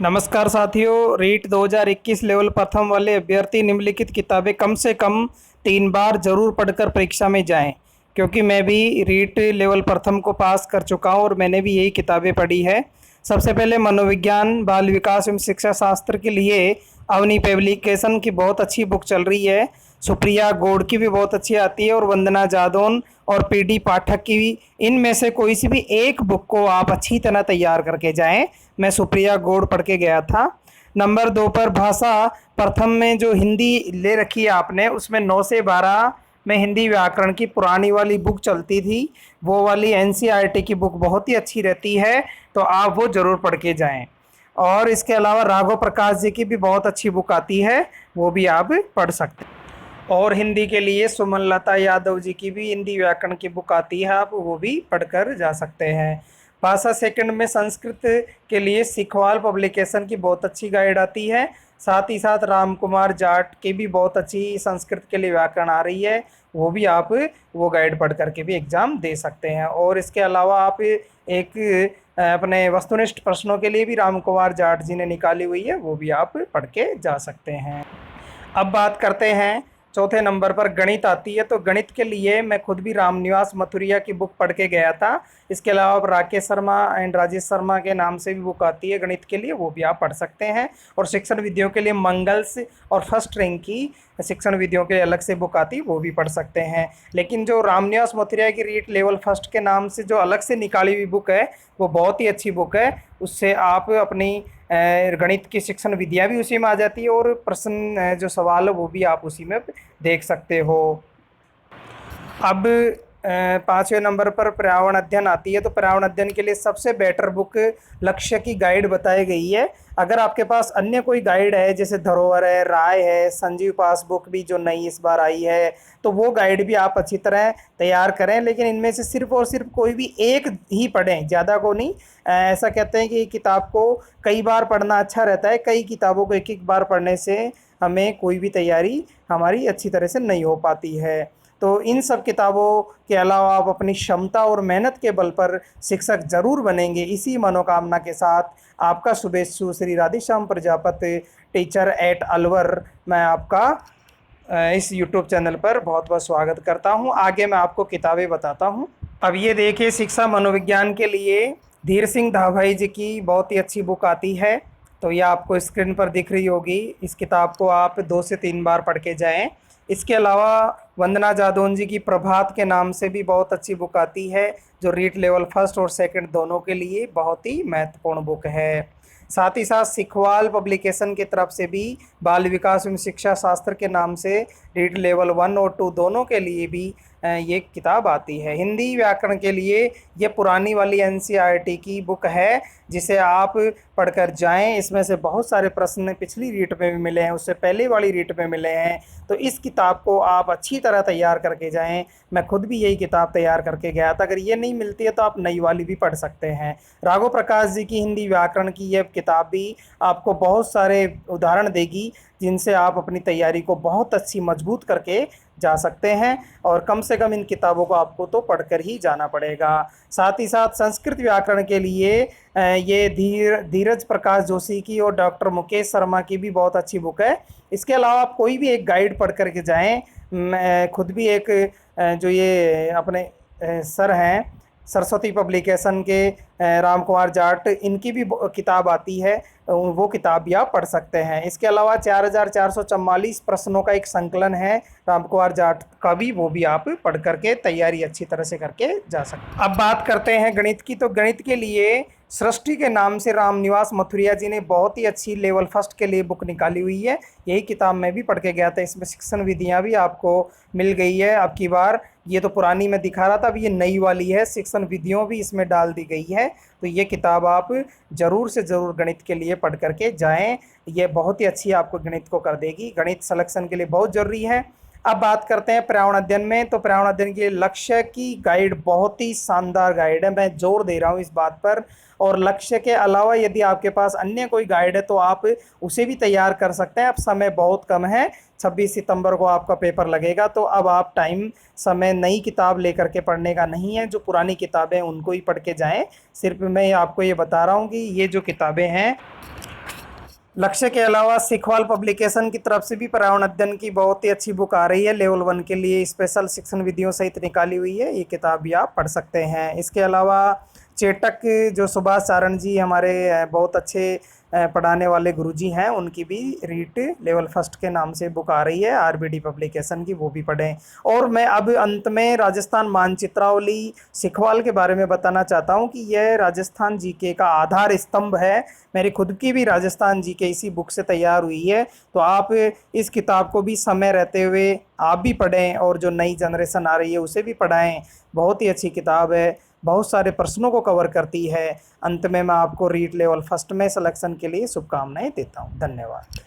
नमस्कार साथियों, रीट 2021 लेवल प्रथम वाले अभ्यर्थी निम्नलिखित किताबें कम से कम 3 बार जरूर पढ़कर परीक्षा में जाएं। क्योंकि मैं भी रीट लेवल प्रथम को पास कर चुका हूं और मैंने भी यही किताबें पढ़ी है। सबसे पहले मनोविज्ञान, बाल विकास एवं शिक्षा शास्त्र के लिए अवनी पब्लिकेशन की बहुत अच्छी बुक चल रही है। सुप्रिया गौड़ की भी बहुत अच्छी आती है और वंदना जादौन और पीडी पाठक की भी। इनमें से कोई सी भी एक बुक को आप अच्छी तरह तैयार करके जाएं। मैं सुप्रिया गौड़ पढ़ के गया था। नंबर 2 पर भाषा प्रथम में जो हिंदी ले रखी है आपने, उसमें 9 से 12 में हिंदी व्याकरण की पुरानी वाली बुक चलती थी। वो वाली एनसीईआरटी की बुक बहुत ही अच्छी रहती है, तो आप वो ज़रूर पढ़ के जाएं। और इसके अलावा राघव प्रकाश जी की भी बहुत अच्छी बुक आती है, वो भी आप पढ़ सकते हैं। और हिंदी के लिए सुमनलता यादव जी की भी हिंदी व्याकरण की बुक आती है, आप वो भी पढ़कर जा सकते हैं। भाषा सेकंड में संस्कृत के लिए सिखवाल पब्लिकेशन की बहुत अच्छी गाइड आती है। साथ ही साथ राम कुमार जाट की भी बहुत अच्छी संस्कृत के लिए व्याकरण आ रही है, वो भी आप वो गाइड पढ़ करके भी एग्ज़ाम दे सकते हैं। और इसके अलावा आप एक अपने वस्तुनिष्ठ प्रश्नों के लिए भी राम कुमार जाट जी ने निकाली हुई है, वो भी आप पढ़ के जा सकते हैं। अब बात करते हैं, चौथे नंबर पर गणित आती है। तो गणित के लिए मैं खुद भी रामनिवास मथुरिया की बुक पढ़ के गया था। इसके अलावा आप राकेश शर्मा एंड राजेश शर्मा के नाम से भी बुक आती है गणित के लिए, वो भी आप पढ़ सकते हैं। और शिक्षण विधियों के लिए मंगल्स और फर्स्ट रैंक की शिक्षण विधियों के लिए अलग से बुक आती है, वो भी पढ़ सकते हैं। लेकिन जो रामनिवास मथुरिया की रीट लेवल फर्स्ट के नाम से जो अलग से निकाली हुई बुक है, वो बहुत ही अच्छी बुक है। उससे आप अपनी गणित की शिक्षण विधियाँ भी उसी में आ जाती है और प्रश्न जो सवाल है वो भी आप उसी में देख सकते हो। अब 5वें नंबर पर पर्यावरण अध्ययन आती है। तो पर्यावरण अध्ययन के लिए सबसे बेटर बुक लक्ष्य की गाइड बताई गई है। अगर आपके पास अन्य कोई गाइड है, जैसे धरोहर है, राय है, संजीव पास बुक भी जो नई इस बार आई है, तो वो गाइड भी आप अच्छी तरह तैयार करें। लेकिन इनमें से सिर्फ और सिर्फ कोई भी एक ही पढ़ें, ज़्यादा को नहीं। ऐसा कहते हैं कि किताब को कई बार पढ़ना अच्छा रहता है, कई किताबों को एक एक बार पढ़ने से हमें कोई भी तैयारी हमारी अच्छी तरह से नहीं हो पाती है। तो इन सब किताबों के अलावा आप अपनी क्षमता और मेहनत के बल पर शिक्षक ज़रूर बनेंगे। इसी मनोकामना के साथ आपका शुभेच्छु श्री राधेश्याम प्रजापति, टीचर एट अलवर, मैं आपका इस यूट्यूब चैनल पर बहुत बहुत स्वागत करता हूं। आगे मैं आपको किताबें बताता हूं। अब ये देखिए, शिक्षा मनोविज्ञान के लिए धीर सिंह धाभाई जी की बहुत ही अच्छी बुक आती है। तो ये आपको स्क्रीन पर दिख रही होगी। इस किताब को आप 2 से 3 बार पढ़ के जाएं। इसके अलावा वंदना जादौन जी की प्रभात के नाम से भी बहुत अच्छी बुक आती है, जो रीट लेवल फर्स्ट और सेकंड दोनों के लिए बहुत ही महत्वपूर्ण बुक है। साथ ही साथ सिखवाल पब्लिकेशन की तरफ से भी बाल विकास एवं शिक्षा शास्त्र के नाम से रीट लेवल 1 और 2 दोनों के लिए भी ये किताब आती है। हिंदी व्याकरण के लिए ये पुरानी वाली एनसीईआरटी की बुक है, जिसे आप पढ़कर जाएं। इसमें से बहुत सारे प्रश्न पिछली रीट में भी मिले हैं, उससे पहले वाली रीट में मिले हैं। तो इस किताब को आप अच्छी तरह तैयार करके जाएं। मैं खुद भी यही किताब तैयार करके गया था। अगर ये नहीं मिलती है तो आप नई वाली भी पढ़ सकते हैं। राघव प्रकाश जी की हिंदी व्याकरण की यह किताब भी आपको बहुत सारे उदाहरण देगी, जिनसे आप अपनी तैयारी को बहुत अच्छी मजबूत करके जा सकते हैं। और कम से कम इन किताबों को आपको तो पढ़कर ही जाना पड़ेगा। साथ ही साथ संस्कृत व्याकरण के लिए ये धीरज प्रकाश जोशी की और डॉक्टर मुकेश शर्मा की भी बहुत अच्छी बुक है। इसके अलावा आप कोई भी एक गाइड पढ़ करके जाएं। मैं खुद भी एक जो ये अपने सर हैं सरस्वती पब्लिकेशन के राम कुमार जाट, इनकी भी किताब आती है, वो किताब भी आप पढ़ सकते हैं। इसके अलावा 4444 प्रश्नों का एक संकलन है राम कुमार जाट का भी, वो भी आप पढ़ करके तैयारी अच्छी तरह से करके जा सकते हैं। अब बात करते हैं गणित की। तो गणित के लिए सृष्टि के नाम से रामनिवास मथुरिया जी ने बहुत ही अच्छी लेवल फर्स्ट के लिए बुक निकाली हुई है। यही किताब मैं भी पढ़ के गया था। इसमें शिक्षण विधियाँ भी आपको मिल गई है। अब की बार ये तो पुरानी मैं दिखा रहा था, अब ये नई वाली है, शिक्षण विधियों भी इसमें डाल दी गई है। तो ये किताब आप ज़रूर से ज़रूर गणित के लिए पढ़ करके जाएं। ये बहुत ही अच्छी आपको गणित को कर देगी। गणित सिलेक्शन के लिए बहुत ज़रूरी है। अब बात करते हैं पर्यावरण अध्ययन में। तो पर्यावरण अध्ययन के लक्ष्य की गाइड बहुत ही शानदार गाइड है, मैं जोर दे रहा हूँ इस बात पर। और लक्ष्य के अलावा यदि आपके पास अन्य कोई गाइड है तो आप उसे भी तैयार कर सकते हैं। अब समय बहुत कम है, 26 सितंबर को आपका पेपर लगेगा। तो अब आप समय नई किताब लेकर के पढ़ने का नहीं है, जो पुरानी किताबें उनको ही पढ़ के जाएं। सिर्फ मैं आपको ये बता रहा हूँ कि ये जो किताबें हैं लक्ष्य के अलावा सिखवाल पब्लिकेशन की तरफ से भी पर्यावरण अध्ययन की बहुत ही अच्छी बुक आ रही है, लेवल 1 के लिए स्पेशल शिक्षण विधियों सहित निकाली हुई है। ये किताब भी आप पढ़ सकते हैं। इसके अलावा चेटक जो सुभाष चारण जी हमारे बहुत अच्छे पढ़ाने वाले गुरुजी हैं, उनकी भी रीट लेवल फर्स्ट के नाम से बुक आ रही है आरबीडी पब्लिकेशन की, वो भी पढ़ें। और मैं अब अंत में राजस्थान मानचित्रावली सिखवाल के बारे में बताना चाहता हूँ कि यह राजस्थान जीके का आधार स्तंभ है। मेरी खुद की भी राजस्थान जीके इसी बुक से तैयार हुई है, तो आप इस किताब को भी समय रहते हुए आप भी पढ़ें और जो नई जनरेशन आ रही है उसे भी पढ़ाएं। बहुत ही अच्छी किताब है, बहुत सारे प्रश्नों को कवर करती है। अंत में मैं आपको रीट लेवल फर्स्ट में सिलेक्शन के लिए शुभकामनाएं देता हूं। धन्यवाद।